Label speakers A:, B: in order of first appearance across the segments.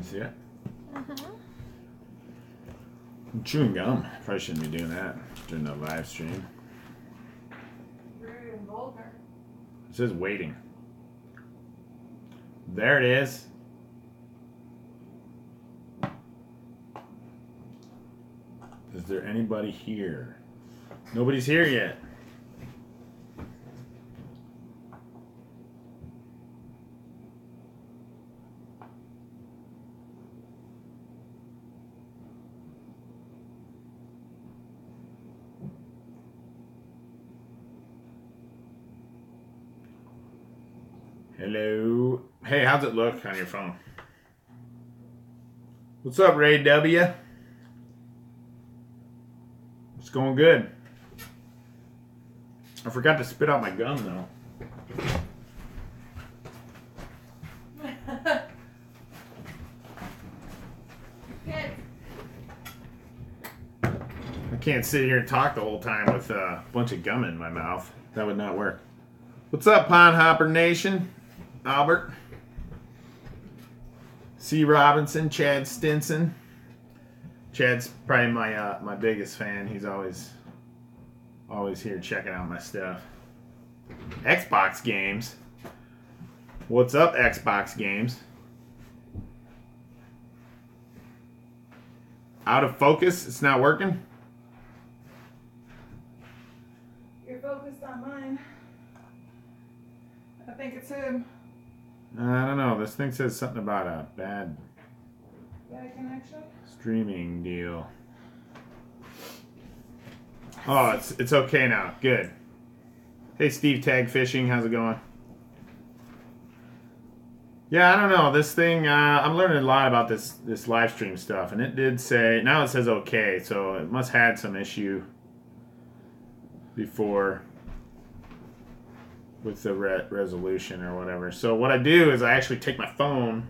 A: You see it?
B: Mm-hmm.
A: I'm chewing gum. Probably shouldn't be doing that during the live stream.
B: Rude and vulgar.
A: It says waiting. There it is. Is there anybody here? Nobody's here yet. Hello. Hey, how's it look on your phone? What's up, Ray W? It's going good. I forgot to spit out my gum though. I can't sit here and talk the whole time with a bunch of gum in my mouth. That would not work. What's up, Pond Hopper Nation? Albert, C. Robinson, Chad Stinson. Chad's probably my biggest fan. He's always here checking out my stuff. Xbox games. What's up, Xbox games? Out of focus. It's not working.
B: You're focused on mine. I think it's him.
A: I don't know. This thing says something about a bad
B: connection?
A: streaming deal. Oh, it's okay now. Good. Hey, Steve Tag Fishing. How's it going? Yeah, I don't know. This thing, I'm learning a lot about this live stream stuff. And it did say, now it says okay. So it must have had some issue before with the resolution or whatever. So what I do is I actually take my phone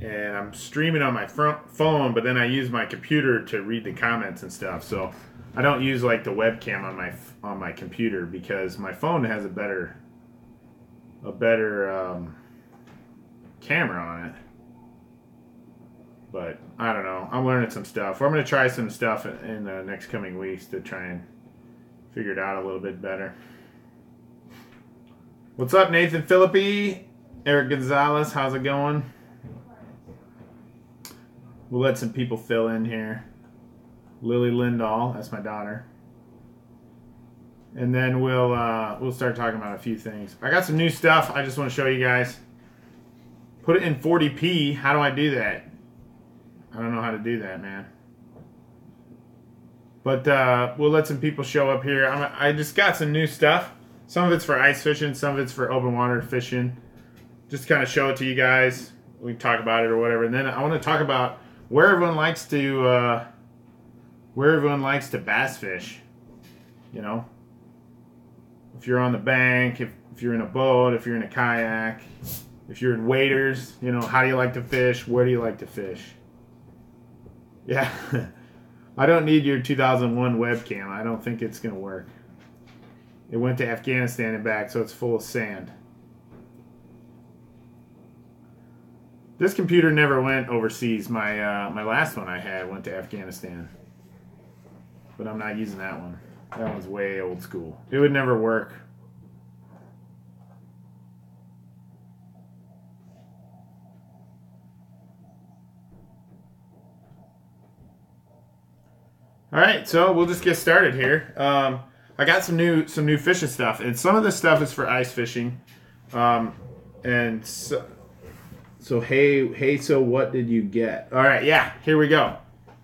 A: and I'm streaming on my phone, but then I use my computer to read the comments and stuff. So I don't use like the webcam on my computer because my phone has a better camera on it. But I don't know. I'm learning some stuff. I'm going to try some stuff in the next coming weeks to try and figure it out a little bit better. What's up, Nathan Philippi? Eric Gonzalez, how's it going? We'll let some people fill in here. Lily Lindahl, that's my daughter. And then we'll start talking about a few things. I got some new stuff I just want to show you guys. Put it in 40p. How do I do that? I don't know how to do that, man. But we'll let some people show up here. I just got some new stuff. Some of it's for ice fishing, some of it's for open water fishing. Just kind of show it to you guys. We can talk about it or whatever. And then I want to talk about where everyone likes to bass fish. You know, if you're on the bank, if you're in a boat, if you're in a kayak, if you're in waders, you know, how do you like to fish? Where do you like to fish? Yeah, I don't need your 2001 webcam. I don't think it's going to work. It went to Afghanistan and back, so it's full of sand. This computer never went overseas. My last one I had went to Afghanistan. But I'm not using that one. That one's way old school. It would never work. All right, so we'll just get started here. I got some new fishing stuff, and some of this stuff is for ice fishing. And so hey, so what did you get? All right, yeah, here we go.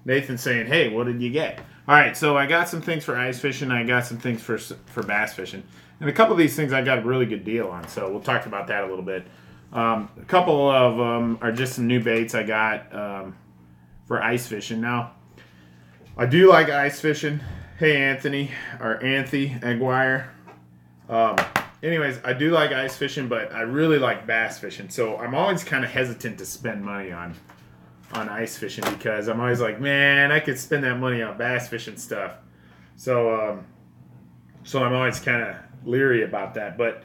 A: Nathan's saying, hey, what did you get? All right, so I got some things for ice fishing. I got some things for bass fishing, and a couple of these things I got a really good deal on. So we'll talk about that a little bit. A couple of them are just some new baits I got for ice fishing. Now, I do like ice fishing. Hey, Anthony, or Anthy Aguirre. Anyways, I do like ice fishing, but I really like bass fishing. So I'm always kind of hesitant to spend money on ice fishing because I'm always like, man, I could spend that money on bass fishing stuff. So I'm always kind of leery about that. But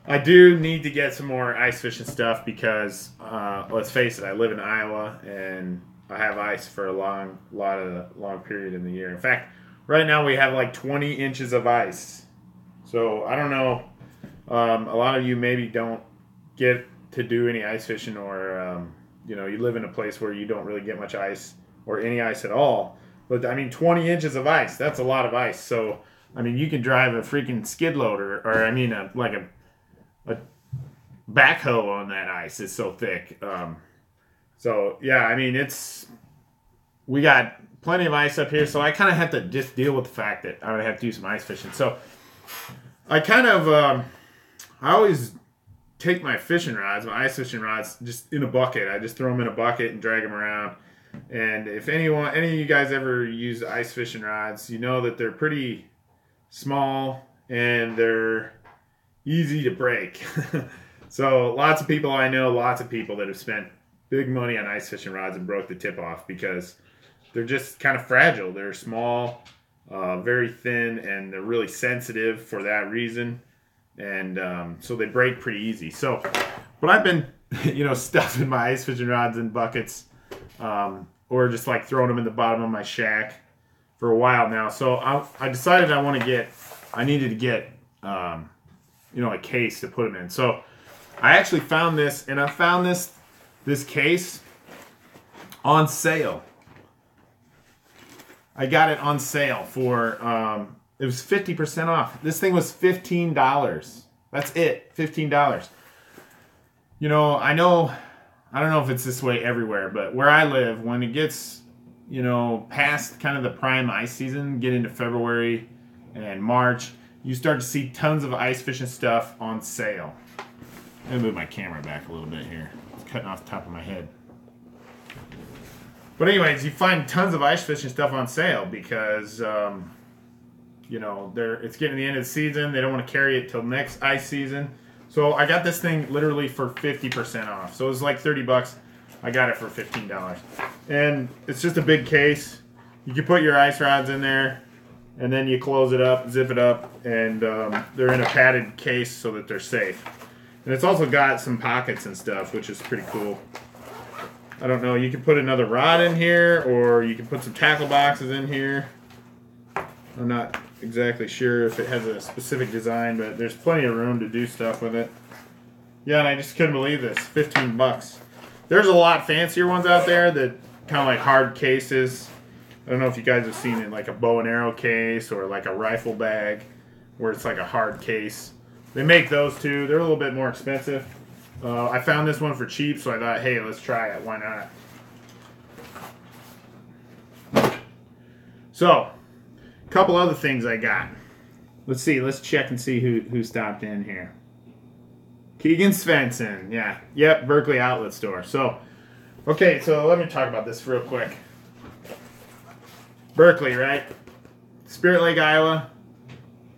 A: I do need to get some more ice fishing stuff because, let's face it, I live in Iowa and I have ice for a long period in the year. In fact, right now we have like 20 inches of ice. So I don't know. A lot of you maybe don't get to do any ice fishing, or you know, you live in a place where you don't really get much ice or any ice at all. But I mean, 20 inches of ice—that's a lot of ice. So I mean, you can drive a freaking skid loader, or I mean, like a backhoe on that ice. It's so thick. So yeah, I mean, we got plenty of ice up here, so I kind of have to just deal with the fact that I would have to do some ice fishing. So I kind of I always take my fishing rods, my ice fishing rods, just in a bucket. I just throw them in a bucket and drag them around. And if any of you guys ever use ice fishing rods, you know that they're pretty small and they're easy to break. So lots of people I know, lots of people that have spent big money on ice fishing rods and broke the tip off because they're just kind of fragile. They're small, very thin, and they're really sensitive for that reason. And so they break pretty easy. So, but I've been, you know, stuffing my ice fishing rods in buckets, or just like throwing them in the bottom of my shack for a while now. So I decided I needed to get, you know, a case to put them in. So I actually found this, and I found this case on sale. I got it on sale for, it was 50% off. This thing was $15. That's it, $15. You know, I don't know if it's this way everywhere, but where I live, when it gets, you know, past kind of the prime ice season, get into February and March, you start to see tons of ice fishing stuff on sale. Let me move my camera back a little bit here. It's cutting off the top of my head. But anyways, you find tons of ice fishing stuff on sale because, you know, it's getting to the end of the season. They don't want to carry it till next ice season. So I got this thing literally for 50% off. So it was like 30 bucks. I got it for $15. And it's just a big case. You can put your ice rods in there, and then you close it up, zip it up, and they're in a padded case so that they're safe. And it's also got some pockets and stuff, which is pretty cool. I don't know, you can put another rod in here, or you can put some tackle boxes in here. I'm not exactly sure if it has a specific design, but there's plenty of room to do stuff with it. Yeah, and I just couldn't believe this, 15 bucks. There's a lot fancier ones out there that kind of like hard cases. I don't know if you guys have seen it, like a bow and arrow case or like a rifle bag where it's like a hard case. They make those too. They're a little bit more expensive. I found this one for cheap, so I thought, hey, let's try it. Why not? So, a couple other things I got. Let's see. Let's check and see who stopped in here. Keegan Svensson. Yeah. Yep, Berkeley Outlet Store. So, okay, so let me talk about this real quick. Berkeley, right? Spirit Lake, Iowa.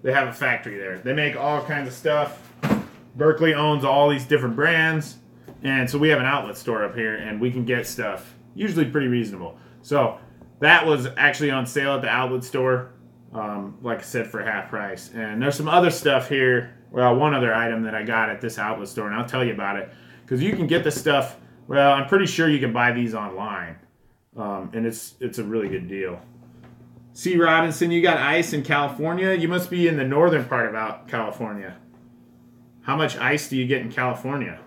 A: They have a factory there. They make all kinds of stuff. Berkeley owns all these different brands, and so we have an outlet store up here, and we can get stuff usually pretty reasonable. So that was actually on sale at the outlet store, like I said, for half price. And there's some other stuff here. Well, one other item that I got at this outlet store, and I'll tell you about it, because you can get this stuff. Well, I'm pretty sure you can buy these online, and it's a really good deal. C. Robinson, you got ice in California? You must be in the northern part of California. How much ice do you get in California?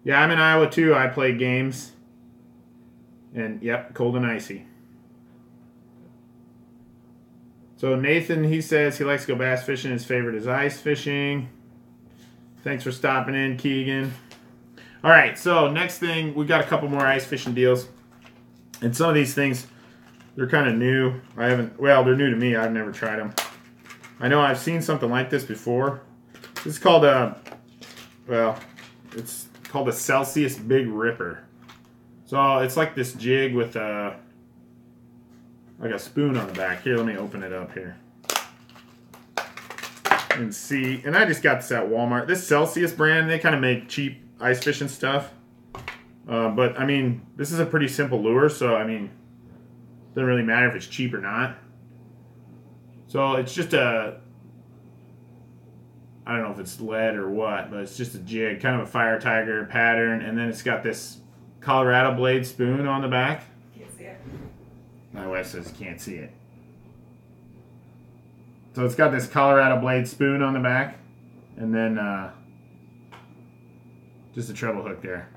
A: Yeah, I'm in Iowa too. I play games. And yep, cold and icy. So Nathan, he says he likes to go bass fishing. His favorite is ice fishing. Thanks for stopping in, Keegan. All right, so next thing, we got a couple more ice fishing deals. And some of these things, they're kind of new. Well, they're new to me. I've never tried them. I know I've seen something like this before. This is called it's called a Celsius Big Ripper. So it's like this jig with like a spoon on the back. Here, let me open it up here. And see, and I just got this at Walmart. This Celsius brand, they kind of make cheap ice fishing stuff. But I mean, this is a pretty simple lure, so I mean, it doesn't really matter if it's cheap or not. So it's just a I don't know if it's lead or what, but it's just a jig, kind of a fire tiger pattern, and then it's got this Colorado blade spoon on the back.
B: Can't see it.
A: My wife says you can't see it. So it's got this Colorado blade spoon on the back, and then just a treble hook there.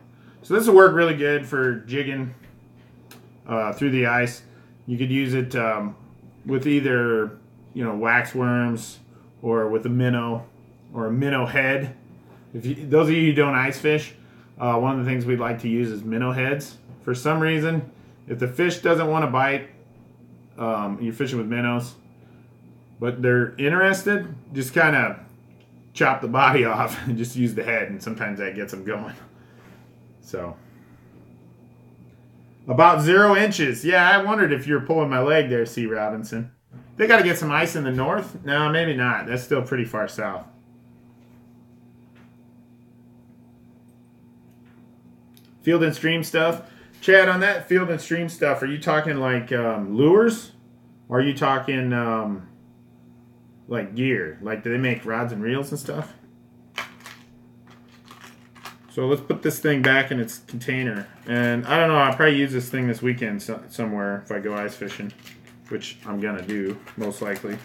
A: So this will work really good for jigging through the ice. You could use it with either, you know, wax worms or with a minnow or a minnow head. Those of you who don't ice fish, one of the things we'd like to use is minnow heads. For some reason, if the fish doesn't want to bite, you're fishing with minnows, but they're interested, just kind of chop the body off and just use the head, and sometimes that gets them going. So, about 0 inches. Yeah, I wondered if you were pulling my leg there, C. Robinson. They got to get some ice in the north? No, maybe not. That's still pretty far south. Field and stream stuff. Chad, on that field and stream stuff, are you talking like lures? Or are you talking like gear? Like, do they make rods and reels and stuff? So let's put this thing back in its container. And I don't know, I'll probably use this thing this weekend somewhere if I go ice fishing, which I'm going to do, most likely.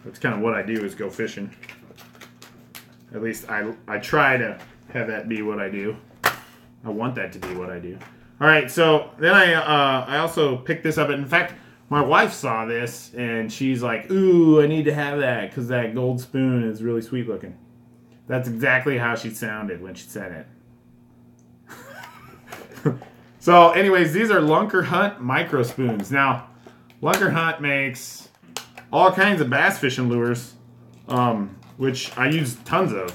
A: That's kind of what I do, is go fishing. At least I try to have that be what I do. I want that to be what I do. All right, so then I also picked this up. In fact, my wife saw this, and she's like, ooh, I need to have that because that gold spoon is really sweet looking. That's exactly how she sounded when she said it. So anyways, these are Lunker Hunt micro spoons. Now, Lunker Hunt makes all kinds of bass fishing lures, which I use tons of.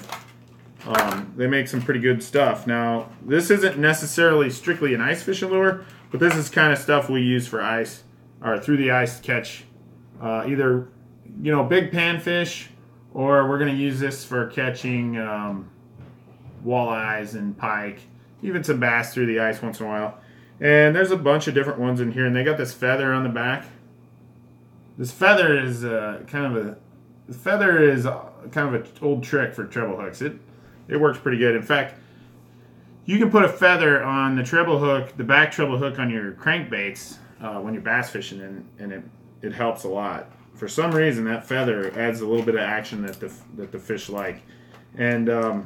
A: They make some pretty good stuff. Now, this isn't necessarily strictly an ice fishing lure, but this is kind of stuff we use for ice, or through the ice to catch either, you know, big panfish, or we're going to use this for catching walleyes and pike, even some bass through the ice once in a while. And there's a bunch of different ones in here, and they got this feather on the back. This feather is kind of an old trick for treble hooks. It works pretty good. In fact, you can put a feather on the treble hook, the back treble hook on your crankbaits when you're bass fishing, and it helps a lot. For some reason, that feather adds a little bit of action that the fish like, and you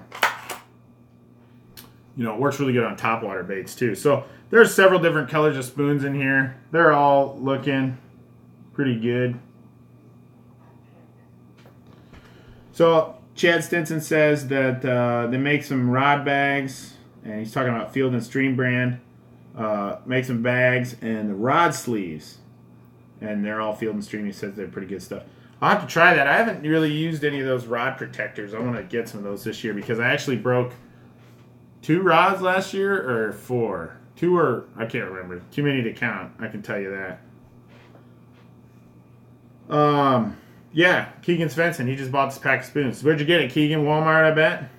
A: know, it works really good on topwater baits too. So there's several different colors of spoons in here. They're all looking pretty good. So Chad Stinson says that they make some rod bags, and he's talking about Field and Stream brand. Make some bags and the rod sleeves, and they're all Field and Stream. He says they're pretty good stuff. I'll have to try that. I haven't really used any of those rod protectors. I want to get some of those this year because I actually broke 2 rods last year, or 4. 2 or I can't remember. Too many to count. I can tell you that. Yeah, Keegan Svensson. He just bought this pack of spoons. Where'd you get it, Keegan? Walmart, I bet.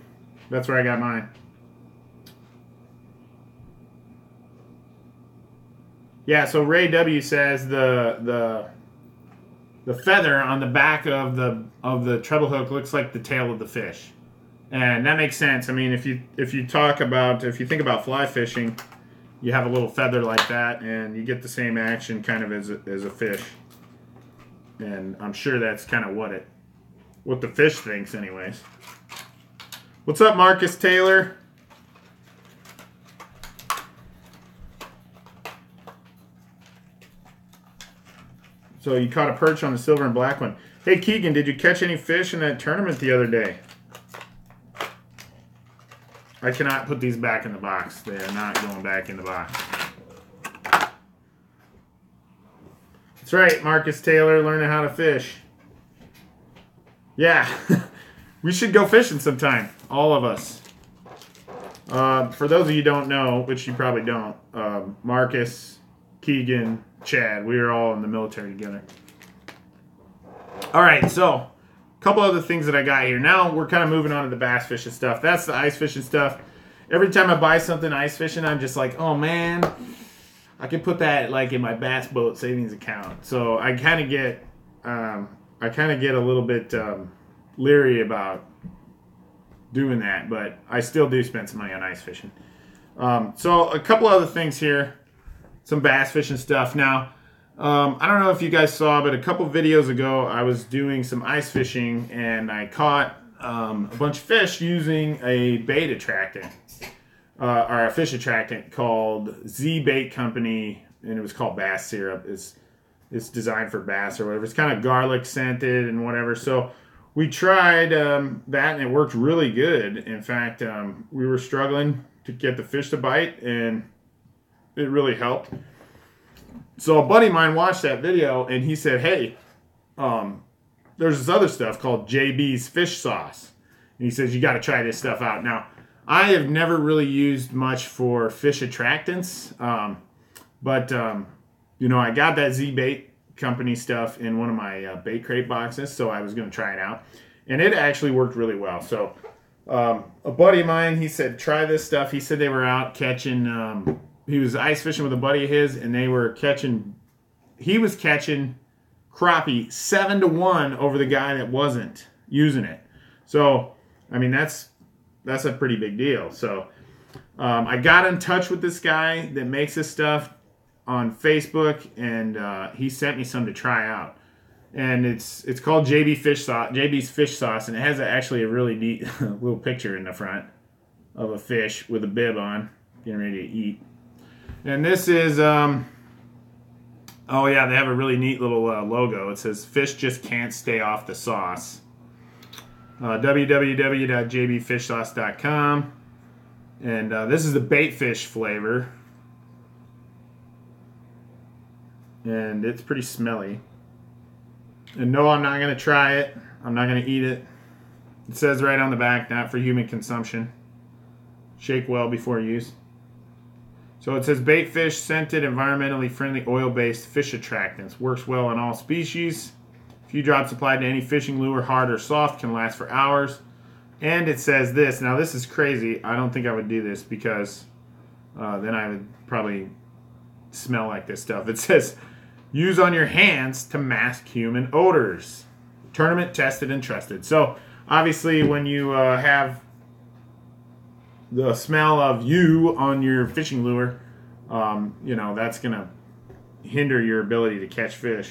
A: That's where I got mine. Yeah, so Ray W says the feather on the back of the treble hook looks like the tail of the fish, and that makes sense. I mean, if you think about fly fishing, you have a little feather like that, and you get the same action kind of as a fish. And I'm sure that's kind of what the fish thinks, anyways. What's up, Marcus Taylor? So you caught a perch on the silver and black one. Hey, Keegan, did you catch any fish in that tournament the other day? I cannot put these back in the box. They are not going back in the box. That's right, Marcus Taylor, learning how to fish. Yeah, we should go fishing sometime, all of us. For those of you who don't know, which you probably don't, Marcus, Keegan, Chad, we were all in the military together. All right, so a couple other things that I got here. Now we're kind of moving on to the bass fishing stuff. That's the ice fishing stuff. Every time I buy something ice fishing, I'm just like, oh man, I can put that like in my bass boat savings account. So I kind of get a little bit leery about doing that, but I still do spend some money on ice fishing. So a couple other things here, some bass fishing stuff. Now, I don't know if you guys saw, but a couple videos ago, I was doing some ice fishing and I caught a bunch of fish using a bait attractant, or a fish attractant called Z Bait Company, and it was called Bass Syrup. It's designed for bass or whatever. It's kind of garlic scented and whatever. So we tried that and it worked really good. In fact, we were struggling to get the fish to bite and it really helped. So a buddy of mine watched that video and he said, hey, there's this other stuff called JB's Fish Sauce. And he says, you got to try this stuff out. Now, I have never really used much for fish attractants, but you know, I got that Z Bait Company stuff in one of my bait crate boxes, so I was going to try it out. And it actually worked really well. So a buddy of mine, he said, try this stuff. He said they were out catching, he was ice fishing with a buddy of his, and they were catching, he was catching crappie 7-to-1 over the guy that wasn't using it. So, I mean, that's a pretty big deal. So I got in touch with this guy that makes this stuff on Facebook, and he sent me some to try out. And it's called JB's Fish Sauce, and it has actually a really neat little picture in the front of a fish with a bib on, getting ready to eat. And this is, oh yeah, they have a really neat little logo. It says, "Fish just can't stay off the sauce." www.jbfishsauce.com. And this is the bait fish flavor. And it's pretty smelly. And no, I'm not going to try it. I'm not going to eat it. It says right on the back, not for human consumption. Shake well before use. So it says bait fish, scented, environmentally friendly, oil-based fish attractants. Works well on all species. A few drops applied to any fishing lure, hard or soft, can last for hours. And it says this. Now this is crazy. I don't think I would do this because then I would probably smell like this stuff. It says, use on your hands to mask human odors. Tournament tested and trusted. So obviously when you have the smell of you on your fishing lure, you know, that's going to hinder your ability to catch fish.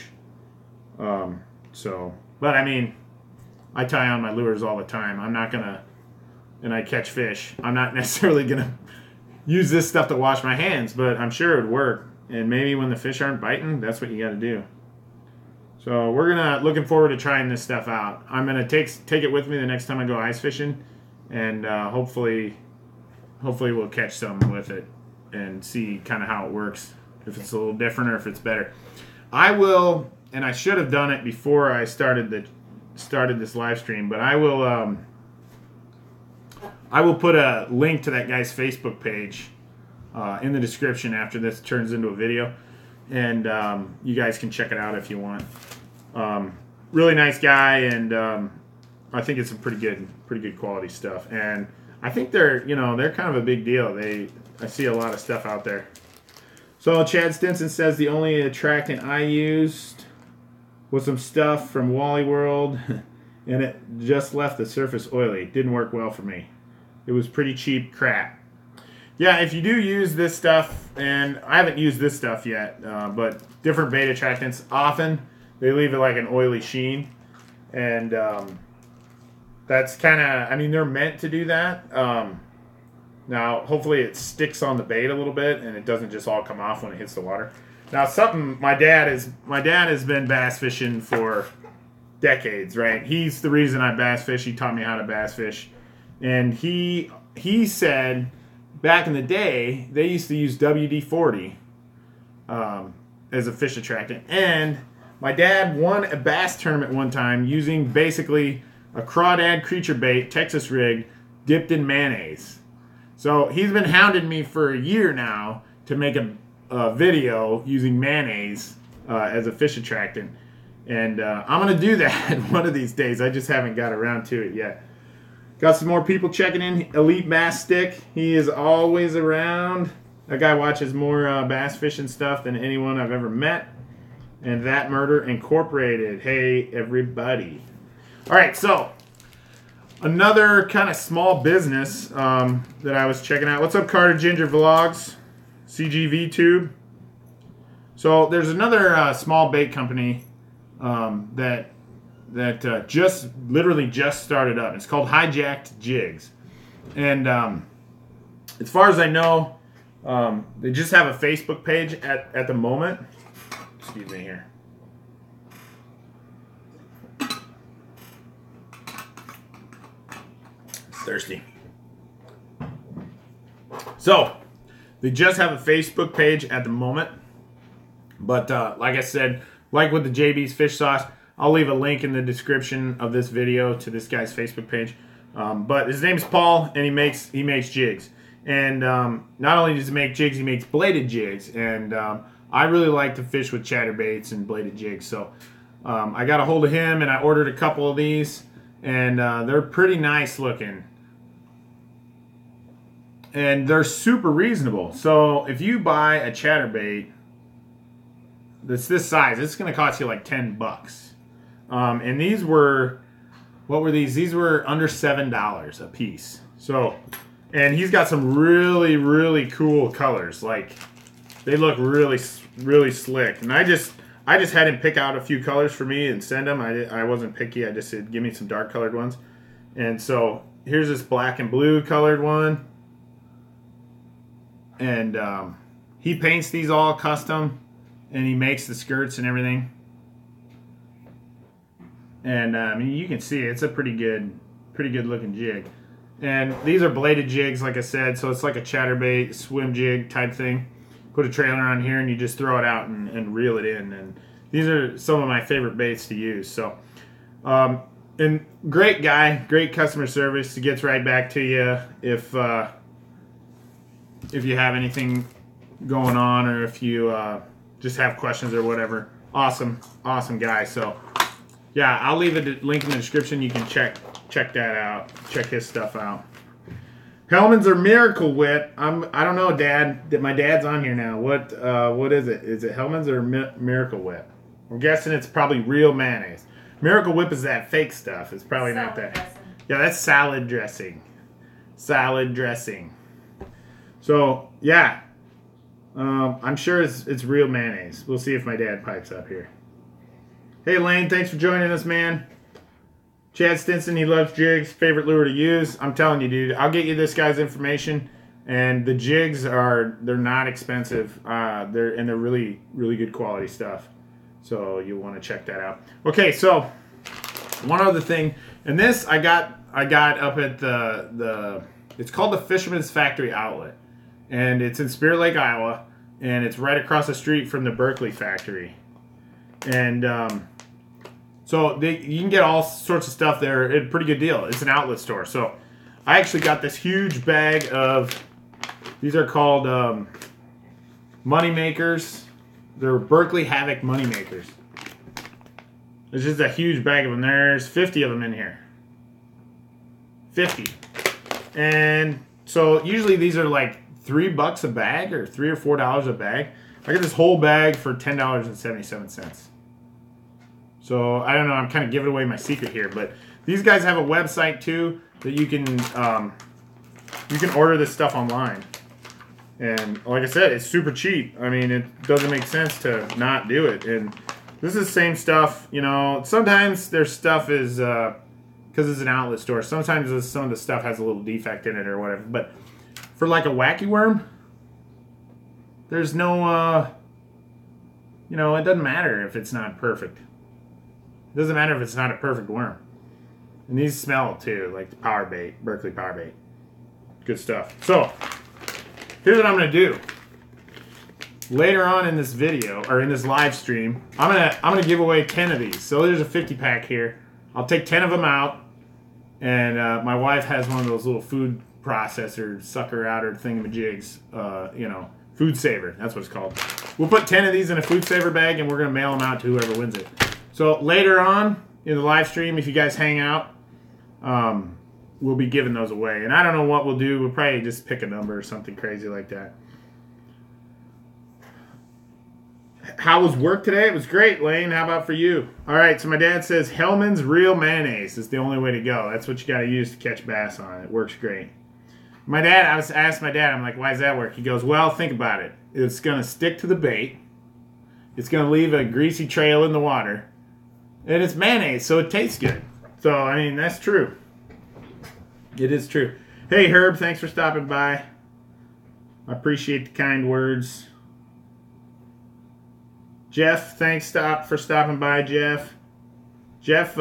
A: But I mean, I tie on my lures all the time. I'm not going to, and I catch fish. I'm not necessarily going to use this stuff to wash my hands, but I'm sure it would work. And maybe when the fish aren't biting, that's what you got to do. So we're looking forward to trying this stuff out. I'm gonna take it with me the next time I go ice fishing, and hopefully we'll catch some with it and see kind of how it works. If it's a little different or if it's better. I will, and I should have done it before I started this live stream, but I will put a link to that guy's Facebook page in the description after this turns into a video, and you guys can check it out if you want. Really nice guy, and I think it's some pretty good quality stuff, and I think they're kind of a big deal. I see a lot of stuff out there. So Chad Stinson says the only attractant I used was some stuff from Wally World, and it just left the surface oily. Didn't work well for me. It was pretty cheap crap. Yeah, if you do use this stuff, and I haven't used this stuff yet, but different bait attractants, often they leave it like an oily sheen. And that's kind of, I mean, they're meant to do that. Now, hopefully it sticks on the bait a little bit and it doesn't just all come off when it hits the water. Now, something my dad has been bass fishing for decades, right? He's the reason I bass fish. He taught me how to bass fish. And he said back in the day, they used to use WD-40 as a fish attractant. And my dad won a bass tournament one time using basically a crawdad creature bait, Texas rig, dipped in mayonnaise. So he's been hounding me for a year now to make a video using mayonnaise as a fish attractant. And I'm going to do that one of these days. I just haven't got around to it yet. Got some more people checking in. Elite Bass Stick. He is always around. That guy watches more bass fishing stuff than anyone I've ever met. And That Murder Incorporated. Hey, everybody. All right, so another kind of small business that I was checking out. What's up, Carter Ginger Vlogs, CGV Tube? So there's another small bait company that just literally just started up. It's called Hijacked Jigs, and as far as I know, they just have a Facebook page at the moment. Excuse me here. Thirsty. So they just have a Facebook page at the moment, but like I said, like with the JB's Fish Sauce, I'll leave a link in the description of this video to this guy's Facebook page. But his name's Paul, and he makes jigs. And not only does he make jigs, he makes bladed jigs. And I really like to fish with chatterbaits and bladed jigs. So I got a hold of him, and I ordered a couple of these, and they're pretty nice looking. And they're super reasonable. So if you buy a chatterbait that's this size, it's going to cost you like $10. And these were, what were these? These were under $7 a piece. So, and he's got some really, really cool colors. Like, they look really, really slick. And I just had him pick out a few colors for me and send them. I wasn't picky. I just said, give me some dark colored ones. And so here's this black and blue colored one. And he paints these all custom, and he makes the skirts and everything. And I mean, you can see it's a pretty good looking jig. And these are bladed jigs, like I said, so it's like a chatterbait swim jig type thing. Put a trailer on here, and you just throw it out and reel it in. And these are some of my favorite baits to use. So, and great guy, great customer service. He gets right back to you if you have anything going on, or if you just have questions or whatever. Awesome guy. So yeah, I'll leave a link in the description. You can check that out. Check his stuff out. Hellman's or Miracle Whip. I don't know, Dad. My dad's on here now. What is it? Is it Hellman's or Miracle Whip? I'm guessing it's probably real mayonnaise. Miracle Whip is that fake stuff. It's probably not that. Dressing. Yeah, that's salad dressing. Salad dressing. So yeah, I'm sure it's real mayonnaise. We'll see if my dad pipes up here. Hey Lane, thanks for joining us, man. Chad Stinson, he loves jigs. Favorite lure to use. I'm telling you, dude. I'll get you this guy's information. And the jigs they're not expensive. They're really, really good quality stuff. So you'll want to check that out. Okay, so one other thing, and this I got up at it's called the Fisherman's Factory Outlet. And it's in Spirit Lake, Iowa, and it's right across the street from the Berkeley factory. And so you can get all sorts of stuff there at a pretty good deal. It's an outlet store. So I actually got this huge bag of, these are called money makers. They're Berkeley Havoc money makers. There's just a huge bag of them. There's 50 of them in here. 50. And so usually these are like $3 a bag, or $3 or $4 a bag. I got this whole bag for $10.77. So I don't know. I'm kind of giving away my secret here, but these guys have a website too that you can order this stuff online. And like I said, it's super cheap. I mean, it doesn't make sense to not do it. And this is the same stuff. You know, sometimes their stuff is because it's an outlet store. Sometimes some of the stuff has a little defect in it or whatever, but for like a wacky worm, there's no, you know, it doesn't matter if it's not perfect. It doesn't matter if it's not a perfect worm. And these smell too, like the power bait, Berkeley power bait. Good stuff. So, here's what I'm going to do. Later on in this video, or in this live stream, I'm gonna give away 10 of these. So there's a 50 pack here. I'll take 10 of them out. And my wife has one of those little food processor sucker outer thingamajigs, you know, food saver, that's what it's called. We'll put 10 of these in a food saver bag, and we're gonna mail them out to whoever wins it. So later on in the live stream, if you guys hang out, we'll be giving those away. And I don't know what we'll do. We'll probably just pick a number or something crazy like that. How was work today? It was great, Lane. How about for you? All right, so my dad says Hellman's Real Mayonnaise is the only way to go. That's what you got to use to catch bass on. It works great. My dad, I was asked my dad, I'm like, why does that work? He goes, well, think about it. It's going to stick to the bait. It's going to leave a greasy trail in the water. And it's mayonnaise, so it tastes good. So, I mean, that's true. It is true. Hey, Herb, thanks for stopping by. I appreciate the kind words. Jeff, thanks for stopping by, Jeff. Jeff,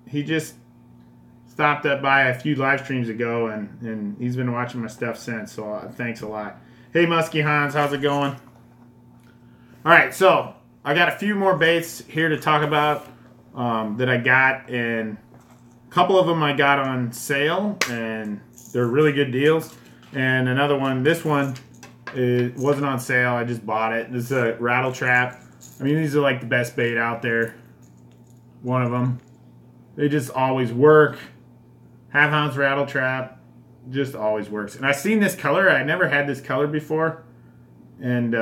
A: he just stopped up by a few live streams ago, and he's been watching my stuff since, so thanks a lot. Hey, Musky Hans, how's it going? All right, so I got a few more baits here to talk about that I got, and a couple of them I got on sale, and they're really good deals. And another one, this one, it wasn't on sale. I just bought it. This is a rattle trap. I mean, these are like the best bait out there. One of them. They just always work. Half-ounce rattle trap just always works. And I've seen this color. I never had this color before. And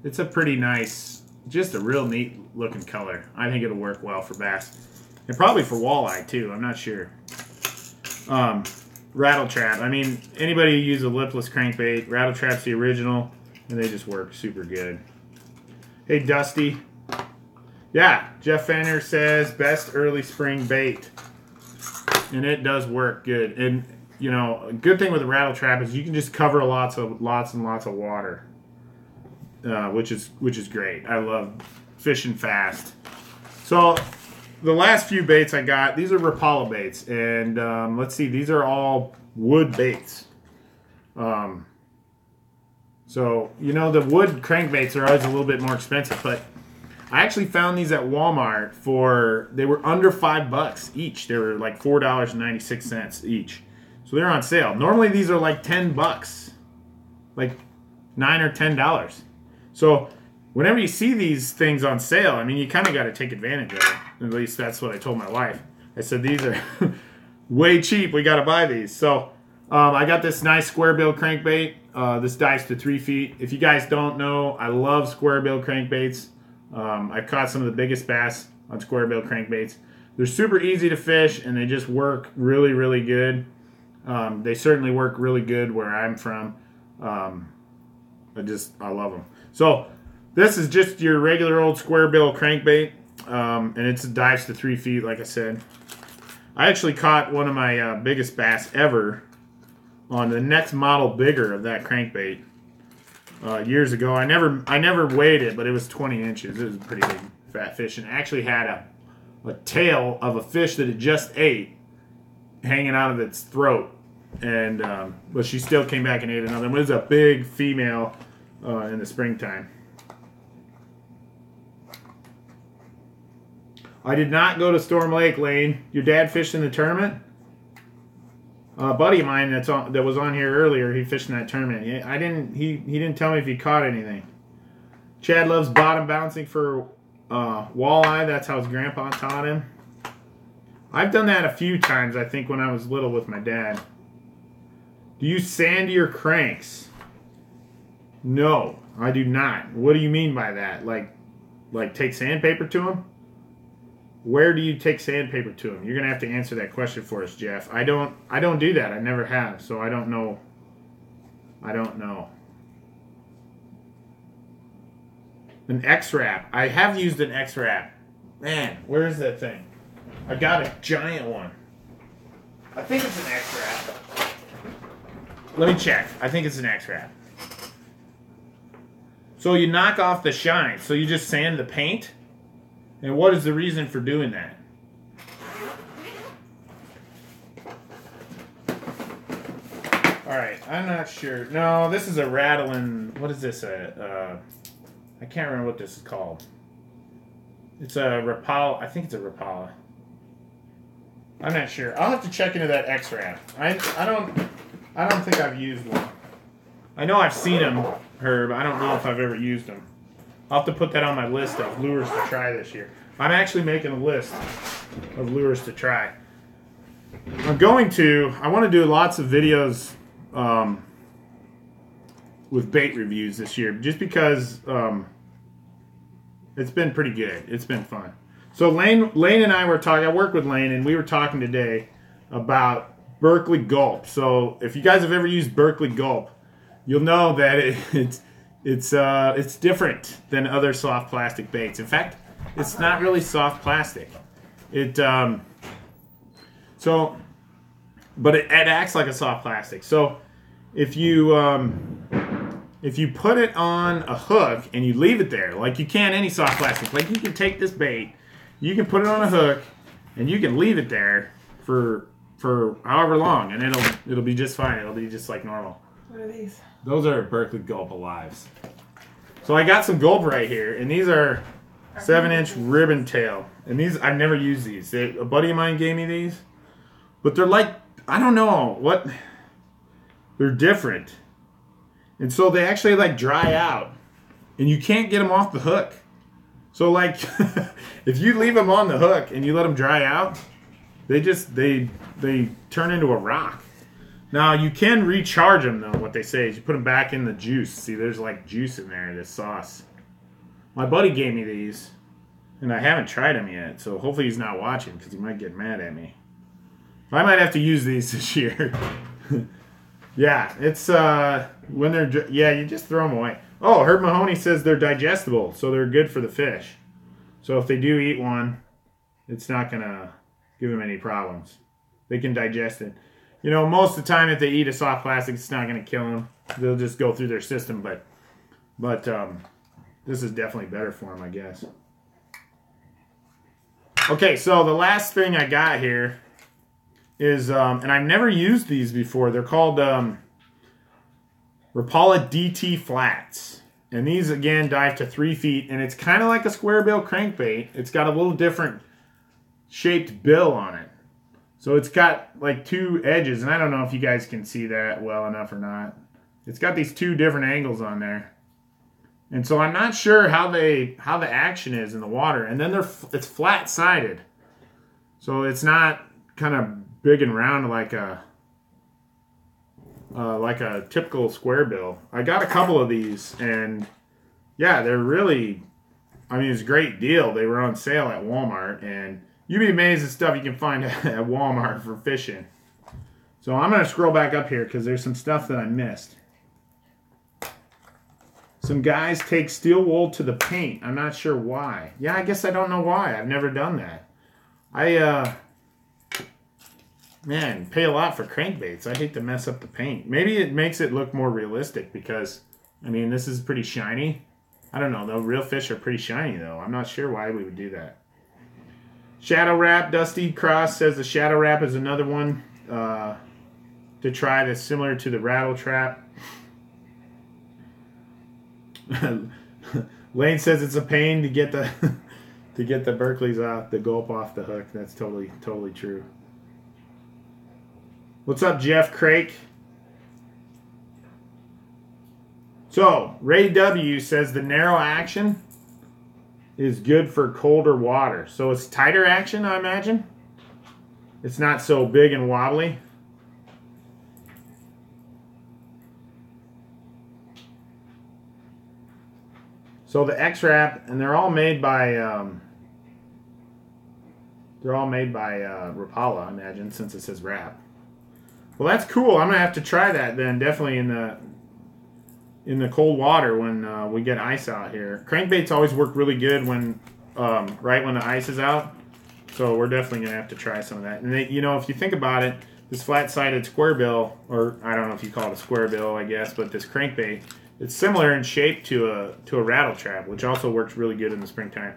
A: it's a pretty nice, just a real neat looking color. I think it'll work well for bass. And probably for walleye too. I'm not sure. Rattle trap. I mean, anybody who uses a lipless crankbait, rattle trap's the original, and they just work super good. Hey, Dusty. Yeah, Jeff Fanner says best early spring bait, and it does work good. And you know, a good thing with a rattle trap is you can just cover lots and lots of water, which is great. I love fishing fast. So the last few baits I got, these are Rapala baits, and let's see, these are all wood baits. So, you know, the wood crankbaits are always a little bit more expensive, but I actually found these at Walmart they were under $5 each. They were like $4.96 each. So they're on sale. Normally these are like $10, like $9 or $10. So whenever you see these things on sale, I mean, you kind of got to take advantage of it. At least that's what I told my wife. I said, these are way cheap. We got to buy these. So I got this nice square bill crankbait. This dives to 3 feet. If you guys don't know, I love square bill crankbaits. I've caught some of the biggest bass on square bill crankbaits. They're super easy to fish, and they just work really, really good. They certainly work really good where I'm from. I love them. So this is just your regular old square bill crankbait, and it dives to 3 feet, like I said. I actually caught one of my biggest bass ever on the next model bigger of that crankbait years ago. I never weighed it, but it was 20 inches. It was a pretty big fat fish, and it actually had a tail of a fish that it just ate hanging out of its throat. And but she still came back and ate another one. It was a big female in the springtime. I did not go to Storm Lake, Lane. Your dad fished in the tournament? A buddy of mine that was on here earlier, he fished in that tournament. He didn't tell me if he caught anything. Chad loves bottom bouncing for walleye. That's how his grandpa taught him. I've done that a few times, I think, when I was little with my dad. Do you sand your cranks? No, I do not. What do you mean by that? Like take sandpaper to them? Where do you take sandpaper to them? You're gonna have to answer that question for us, Jeff. I don't do that. I never have, so I don't know. An X-Wrap. I have used an X-Wrap. Man, where is that thing? I got a giant one. I think it's an X-Wrap. Let me check. I think it's an X-Wrap. So you knock off the shine. So you just sand the paint? And what is the reason for doing that? Alright, I'm not sure. No, this is a rattling... What is this? I can't remember what this is called. It's a Rapala. I think it's a Rapala. I'm not sure. I'll have to check into that X-Wrap. I don't think I've used one. I know I've seen them, Herb. I don't know if I've ever used them. I'll have to put that on my list of lures to try this year. I'm actually making a list of lures to try. I want to do lots of videos with bait reviews this year, just because it's been pretty good. It's been fun. So Lane and I were talking. I work with Lane, and we were talking today about Berkley Gulp. So if you guys have ever used Berkley Gulp, you'll know that it's different than other soft plastic baits. In fact, it's not really soft plastic. It acts like a soft plastic. So if you put it on a hook and you leave it there, like you can any soft plastic, like you can take this bait, you can put it on a hook, and you can leave it there for however long, and it'll be just fine. It'll be just like normal.
B: What are these?
A: Those are Berkley Gulp Alives. So I got some Gulp right here, and these are 7-inch ribbon tail. And these, I've never used these. A buddy of mine gave me these. But they're like, I don't know what, they're different. And so they actually like dry out. And you can't get them off the hook. So like, if you leave them on the hook and you let them dry out, they turn into a rock. Now, you can recharge them, though. What they say is you put them back in the juice. See, there's like juice in there, this sauce. My buddy gave me these, and I haven't tried them yet, so hopefully he's not watching because he might get mad at me. I might have to use these this year. Yeah, it's, when they're, yeah, you just throw them away. Oh, Herb Mahoney says they're digestible, so they're good for the fish. So if they do eat one, it's not going to give them any problems. They can digest it. You know, most of the time if they eat a soft plastic, it's not going to kill them. They'll just go through their system, but this is definitely better for them, I guess. Okay, so the last thing I got here is, and I've never used these before. They're called Rapala DT Flats. And these, again, dive to 3 feet, and it's kind of like a square bill crankbait. It's got a little different shaped bill on it. So it's got like 2 edges, and I don't know if you guys can see that well enough or not. It's got these 2 different angles on there. And so I'm not sure how the action is in the water. And then it's flat-sided. So it's not kind of big and round like a typical square bill. I got a couple of these, and yeah, they're really, I mean, it's a great deal. They were on sale at Walmart, and you'd be amazed at stuff you can find at Walmart for fishing. So I'm going to scroll back up here because there's some stuff that I missed. Some guys take steel wool to the paint. I'm not sure why. Yeah, I guess I don't know why. I've never done that. Man, pay a lot for crankbaits. I hate to mess up the paint. Maybe it makes it look more realistic because, I mean, this is pretty shiny. I don't know. The real fish are pretty shiny, though. I'm not sure why we would do that. Shadow Wrap. Dusty Cross says the Shadow Wrap is another one to try that's similar to the Rattle Trap. Lane says it's a pain to get the Berkleys off, the Gulp off the hook. That's totally true. What's up, Jeff Craik? So, Ray W says the narrow action is good for colder water. So it's tighter action, I imagine. It's not so big and wobbly. So the X-Wrap, and they're all made by Rapala, I imagine, since it says wrap. Well, that's cool. I'm gonna have to try that then, definitely in the cold water when we get ice out here. Crankbaits always work really good when right when the ice is out. So we're definitely gonna have to try some of that. And you know, if you think about it, this flat-sided square bill, or I don't know if you call it a square bill, I guess, but this crankbait, it's similar in shape to a Rattle Trap, which also works really good in the springtime.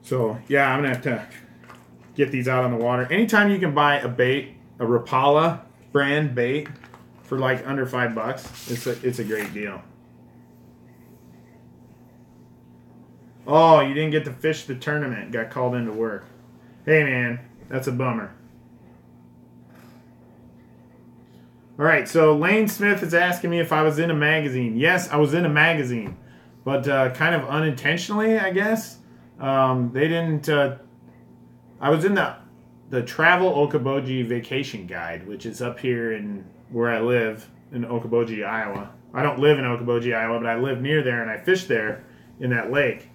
A: So yeah, I'm gonna have to get these out on the water. Anytime you can buy a bait, a Rapala brand bait for like under $5, it's a great deal. Oh, you didn't get to fish the tournament. Got called into work. Hey man, that's a bummer. All right, so Lane Smith is asking me if I was in a magazine. Yes, I was in a magazine, but kind of unintentionally, I guess. They didn't. I was in the the Travel Okoboji Vacation Guide, which is up here in where I live in Okoboji, Iowa. I don't live in Okoboji, Iowa, but I live near there and I fish there in that lake.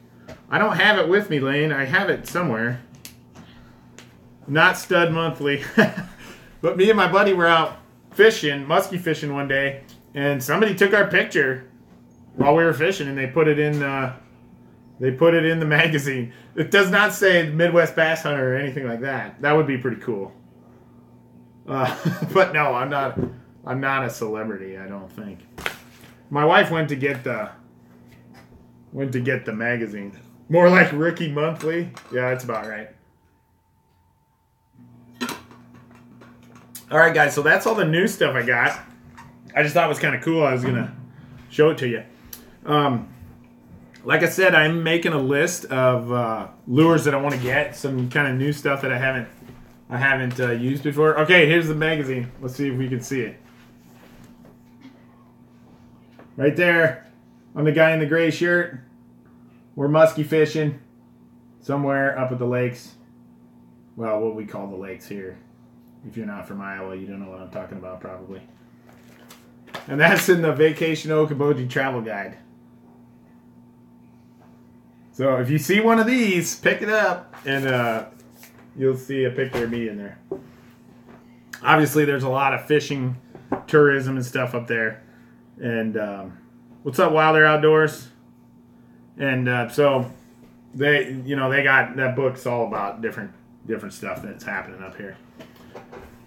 A: I don't have it with me, Lane. I have it somewhere. Not Stud Monthly. But me and my buddy were out fishing, muskie fishing one day, and somebody took our picture while we were fishing, and they put it in the magazine. It does not say Midwest Bass Hunter or anything like that. That would be pretty cool. But no, I'm not a celebrity, I don't think. My wife went to get the magazine. More like Rookie Monthly. Yeah, that's about right. All right, guys, so that's all the new stuff I got. I just thought it was kind of cool. I was going to show it to you. Like I said, I'm making a list of lures that I want to get. Some kind of new stuff that I haven't used before. Okay, here's the magazine. Let's see if we can see it. Right there. I'm the guy in the gray shirt. We're muskie fishing somewhere up at the lakes. Well, what we call the lakes here. If you're not from Iowa, you don't know what I'm talking about probably. And that's in the Vacation Okoboji Travel Guide. So if you see one of these, pick it up and you'll see a picture of me in there. Obviously, there's a lot of fishing, tourism and stuff up there. And what's up, Wilder Outdoors? And so they got that book's all about different stuff that's happening up here.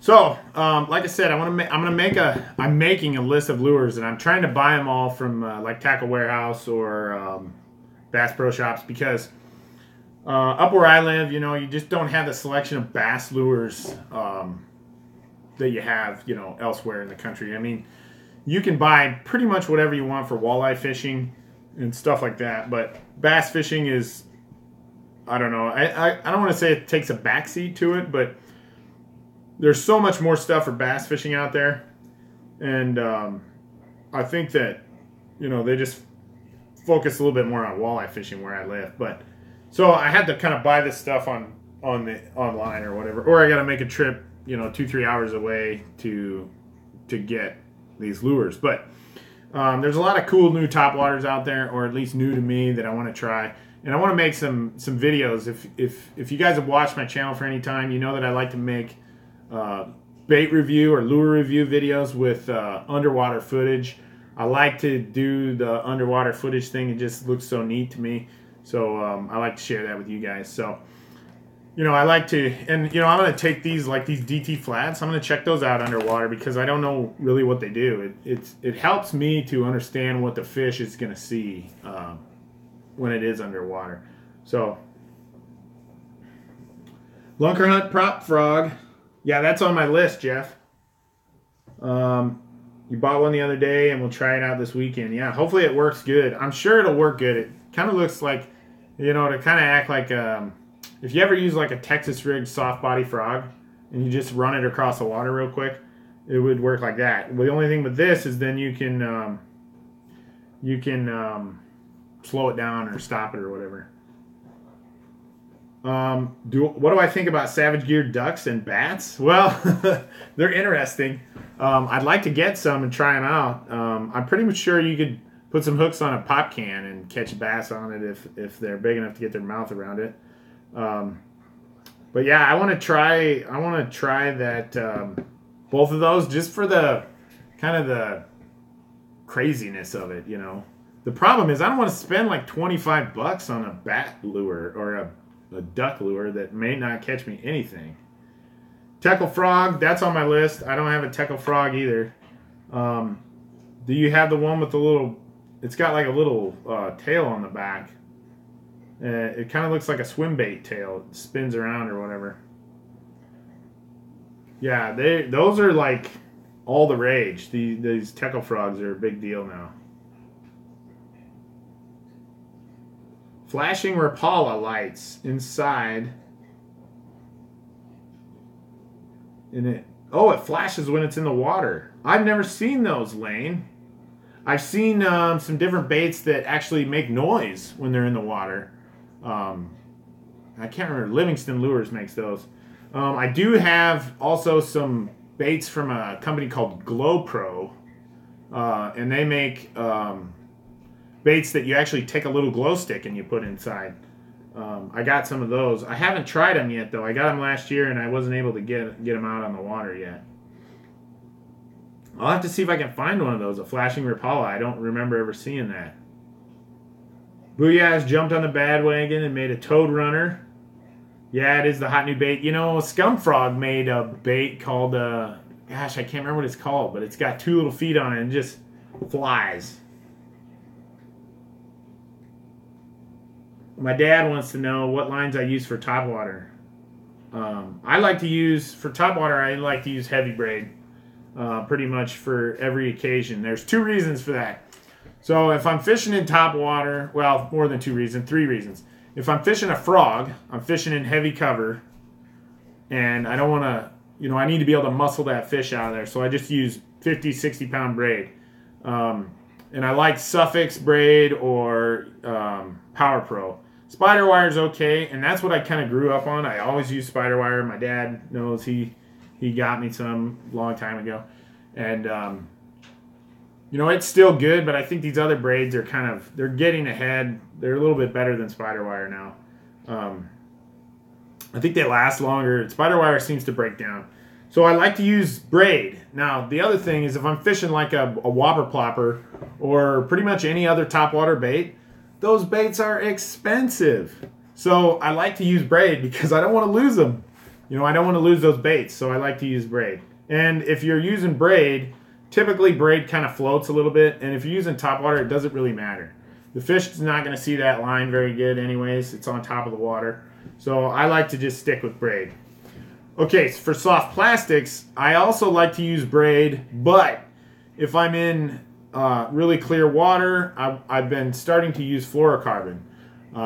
A: So, like I said, I'm making a list of lures, and I'm trying to buy them all from like Tackle Warehouse or Bass Pro Shops, because up where I live, you just don't have the selection of bass lures that you have, elsewhere in the country. I mean, you can buy pretty much whatever you want for walleye fishing and stuff like that, but bass fishing is, I don't know, I don't want to say it takes a backseat to it, but there's so much more stuff for bass fishing out there, and I think that they just focus a little bit more on walleye fishing where I live. But so I had to kind of buy this stuff online or whatever, or I got to make a trip 2-3 hours away to get these lures. But there's a lot of cool new topwaters out there, or at least new to me, that I want to try. And I want to make some videos. If you guys have watched my channel for any time, you know that I like to make bait review or lure review videos with underwater footage. I like to do the underwater footage thing. It just looks so neat to me. So I like to share that with you guys. So, I like to, and I'm going to take these, like these DT flats, I'm going to check those out underwater, because I don't know really what they do. It helps me to understand what the fish is going to see when it is underwater. So, Lunker Hunt Prop Frog. Yeah, that's on my list, Jeff. You bought one the other day, and we'll try it out this weekend. Yeah, hopefully it works good. I'm sure it'll work good. It kind of looks like, to kind of act like, if you ever use like a Texas rigged soft body frog, and you just run it across the water real quick, it would work like that. Well, the only thing with this is then you can slow it down or stop it or whatever. What do I think about Savage Gear ducks and bats? Well, they're interesting. I'd like to get some and try them out. I'm pretty much sure you could put some hooks on a pop can and catch bass on it if they're big enough to get their mouth around it. But yeah, I want to try that, both of those, just for the kind of the craziness of it. The problem is I don't want to spend like $25 on a bat lure or a duck lure that may not catch me anything. Teckle frog, that's on my list. I don't have a teckle frog either. Do you have the one with the little, it's got like a little tail on the back. It kind of looks like a swim bait tail. It spins around or whatever. Yeah, those are like all the rage. These teckle frogs are a big deal now. Flashing Rapala lights inside. It flashes when it's in the water. I've never seen those, Lane. I've seen some different baits that actually make noise when they're in the water. I can't remember. Livingston Lures makes those. I do have also some baits from a company called GlowPro, and they make baits that you actually take a little glow stick and you put inside. I got some of those. I haven't tried them yet, though. I got them last year, and I wasn't able to get them out on the water yet. I'll have to see if I can find one of those, a flashing Rapala. I don't remember ever seeing that. Booyah has jumped on the bandwagon and made a toad runner. Yeah, it is the hot new bait. You know, Scumfrog made a bait called, gosh, I can't remember what it's called, but it's got 2 little feet on it and just flies. My dad wants to know what lines I use for topwater. I like to use, for topwater, I like to use heavy braid. Pretty much for every occasion. There's 2 reasons for that. So if I'm fishing in topwater, well, more than 2 reasons, 3 reasons. If I'm fishing a frog, I'm fishing in heavy cover, and I don't want to, you know, I need to be able to muscle that fish out of there. So I just use 50, 60-pound braid. And I like Suffix braid or Power Pro. Spider wire is okay, and that's what I kind of grew up on. I always use spider wire. My dad knows he got me some a long time ago. And, you know, it's still good, but I think these other braids are kind of, they're getting ahead. They're a little bit better than spider wire now. I think they last longer. Spider wire seems to break down. So I like to use braid. Now, the other thing is if I'm fishing like a whopper plopper or pretty much any other topwater bait, those baits are expensive. So I like to use braid because I don't want to lose them. You know, I don't want to lose those baits, so I like to use braid. And if you're using braid, typically braid kind of floats a little bit, and if you're using topwater, it doesn't really matter. The fish is not going to see that line very good anyways. It's on top of the water. So I like to just stick with braid. Okay, so for soft plastics, I also like to use braid, but if I'm in really clear water, I've been starting to use fluorocarbon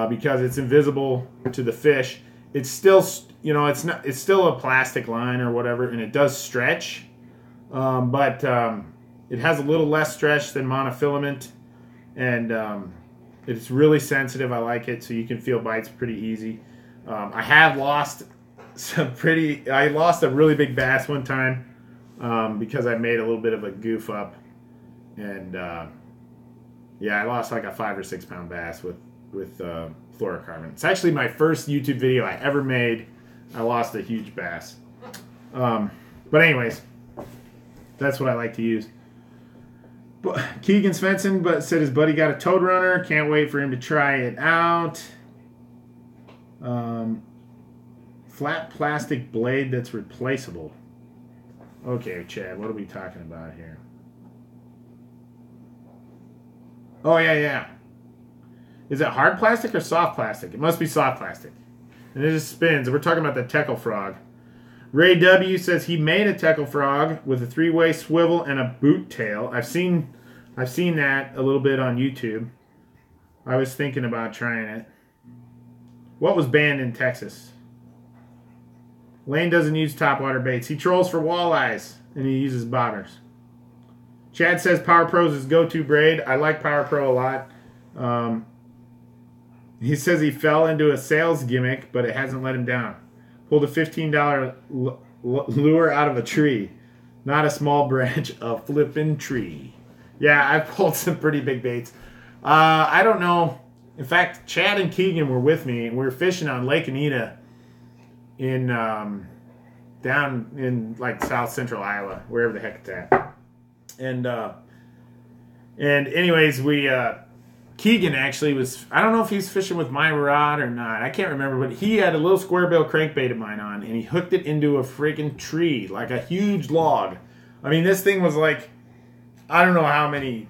A: because it's invisible to the fish. It's still, you know, it's still a plastic line or whatever, and it does stretch, but it has a little less stretch than monofilament, and it's really sensitive. I like it, so you can feel bites pretty easy. I have lost I lost a really big bass one time because I made a little bit of a goof up, and yeah, I lost like a 5 or 6 pound bass with fluorocarbon. It's actually my first YouTube video I ever made. I lost a huge bass. But anyways, that's what I like to use. But Keegan Svensson said his buddy got a toad runner. Can't wait for him to try it out. Flat plastic blade that's replaceable. Okay, Chad, what are we talking about here? Oh, yeah. Is it hard plastic or soft plastic? It must be soft plastic. And it just spins. We're talking about the Teckle Frog. Ray W says he made a Teckle Frog with a 3-way swivel and a boot tail. I've seen that a little bit on YouTube. I was thinking about trying it. What was banned in Texas? Lane doesn't use topwater baits. He trolls for walleyes, and he uses bobbers. Chad says Power Pro is his go-to braid. I like Power Pro a lot. He says he fell into a sales gimmick, but it hasn't let him down. Pulled a $15 lure out of a tree. Not a small branch, a flippin' tree. Yeah, I've pulled some pretty big baits. I don't know. In fact, Chad and Keegan were with me, and we were fishing on Lake Anita in down in like south central Iowa, wherever the heck it's at. And anyways, Keegan actually was, I don't know if he's fishing with my rod or not. I can't remember, but he had a little square bill crankbait of mine on, and he hooked it into a freaking tree, like a huge log. I mean, this thing was like, I don't know how many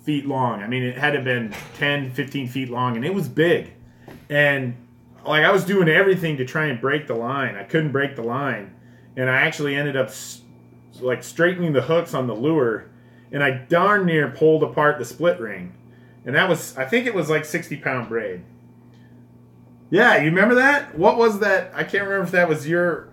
A: feet long. I mean, it had to have been 10, 15 feet long, and it was big. And like, I was doing everything to try and break the line. I couldn't break the line. And I actually ended up like straightening the hooks on the lure, and I darn near pulled apart the split ring. And that was, I think it was like 60-pound braid. Yeah, you remember that? What was that? I can't remember if that was your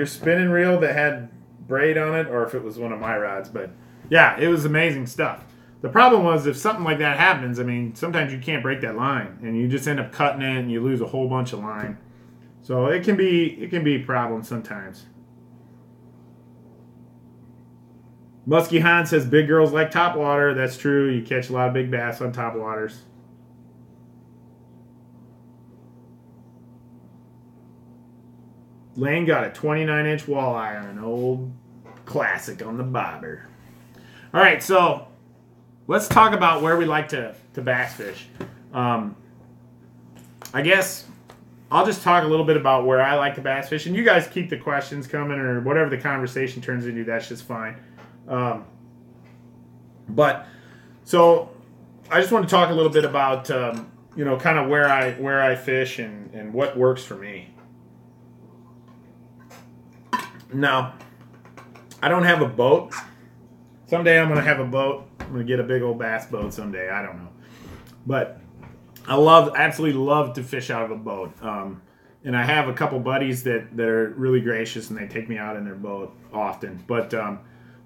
A: spinning reel that had braid on it, or if it was one of my rods. But yeah, it was amazing stuff. The problem was, if something like that happens, I mean, sometimes you can't break that line, and you just end up cutting it, and you lose a whole bunch of line. So it can be a problem sometimes. Muskie Han says big girls like top water. That's true. You catch a lot of big bass on top waters. Lane got a 29-inch walleye on an old classic on the bobber. All right, so let's talk about where we like to bass fish. I guess I'll just talk a little bit about where I like to bass fish, and you guys keep the questions coming or whatever the conversation turns into. That's just fine. But so I just want to talk a little bit about you know, kind of where I fish and what works for me. Now, I don't have a boat. Someday I'm going to have a boat. I'm going to get a big old bass boat someday. I don't know. But I absolutely love to fish out of a boat. And I have a couple buddies that are really gracious and they take me out in their boat often. But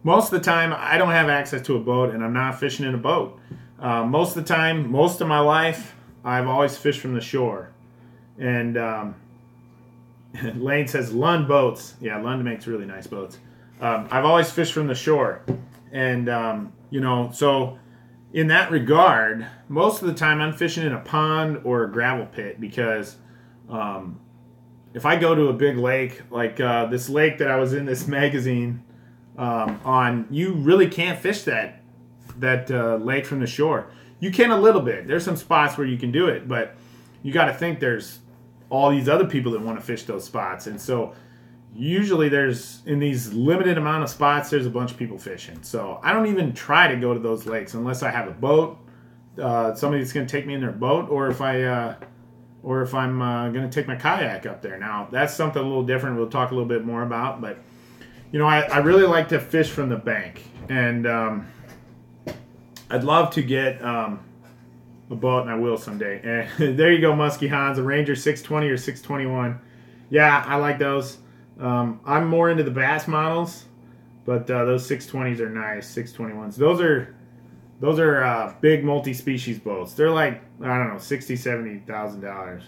A: most of the time I don't have access to a boat and I'm not fishing in a boat. Most of the time, most of my life, I've always fished from the shore. And Lane says Lund boats. Yeah, Lund makes really nice boats. I've always fished from the shore. And, you know, so in that regard, most of the time I'm fishing in a pond or a gravel pit because if I go to a big lake, like this lake that I was in this magazine on, you really can't fish that lake from the shore. You can a little bit. There's some spots where you can do it, but you got to think there's all these other people that want to fish those spots. And so usually there's, in these limited amount of spots, there's a bunch of people fishing. So I don't even try to go to those lakes unless I have a boat, somebody that's going to take me in their boat, or if I'm going to take my kayak up there. Now that's something a little different. We'll talk a little bit more about, but you know, I really like to fish from the bank, and I'd love to get a boat, and I will someday. And there you go, Muskie Hans, a Ranger 620 or 621. Yeah, I like those. I'm more into the bass models, but those 620s are nice. 621s. Those are big multi-species boats. They're like, I don't know, $60,000, $70,000.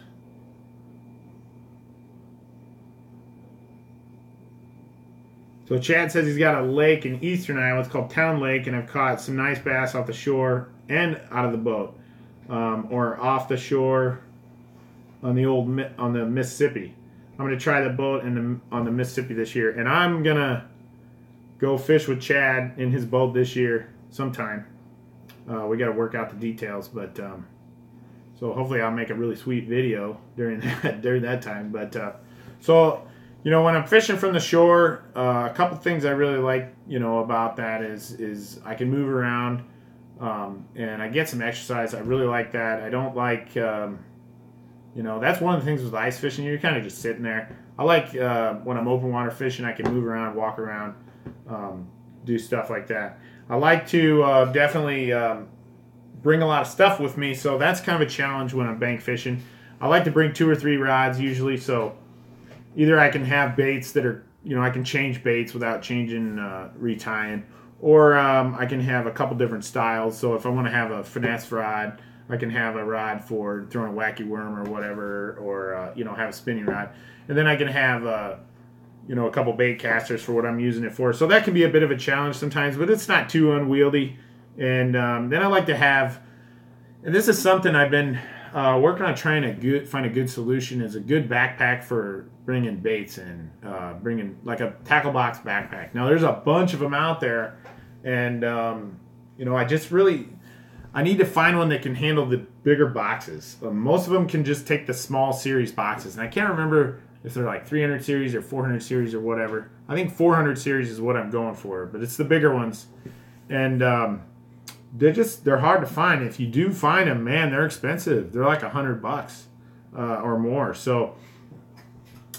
A: So Chad says he's got a lake in eastern Iowa. It's called Town Lake, and I've caught some nice bass off the shore and out of the boat, or off the shore on the Mississippi. I'm going to try the boat on the Mississippi this year, and I'm going to go fish with Chad in his boat this year sometime. We got to work out the details, but so hopefully I'll make a really sweet video during that time. But so, you know, when I'm fishing from the shore, a couple things I really like, you know, about that is I can move around and I get some exercise. I really like that. I don't like, you know, that's one of the things with ice fishing. You're kind of just sitting there. I like when I'm open water fishing, I can move around, walk around, do stuff like that. I like to definitely bring a lot of stuff with me, so that's kind of a challenge when I'm bank fishing. I like to bring 2 or 3 rods usually, so either I can have baits that are, you know, I can change baits without changing, retying, or I can have a couple different styles. So if I want to have a finesse rod, I can have a rod for throwing a wacky worm or whatever, or you know, have a spinning rod, and then I can have you know, a couple bait casters for what I'm using it for. So that can be a bit of a challenge sometimes, but it's not too unwieldy. And then I like to have, and this is something I've been working on trying to find a good solution, is a good backpack for bringing baits in, bringing like a tackle box backpack. Now there's a bunch of them out there, and you know, I need to find one that can handle the bigger boxes. Most of them can just take the small series boxes, and I can't remember if they're like 300 series or 400 series or whatever. I think 400 series is what I'm going for, but it's the bigger ones, and they're hard to find. If you do find them, man, they're expensive. They're like $100 or more. So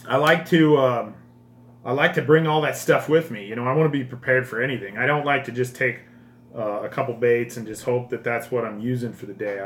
A: I like to bring all that stuff with me. You know, I want to be prepared for anything. I don't like to just take a couple baits and just hope that that's what I'm using for the day.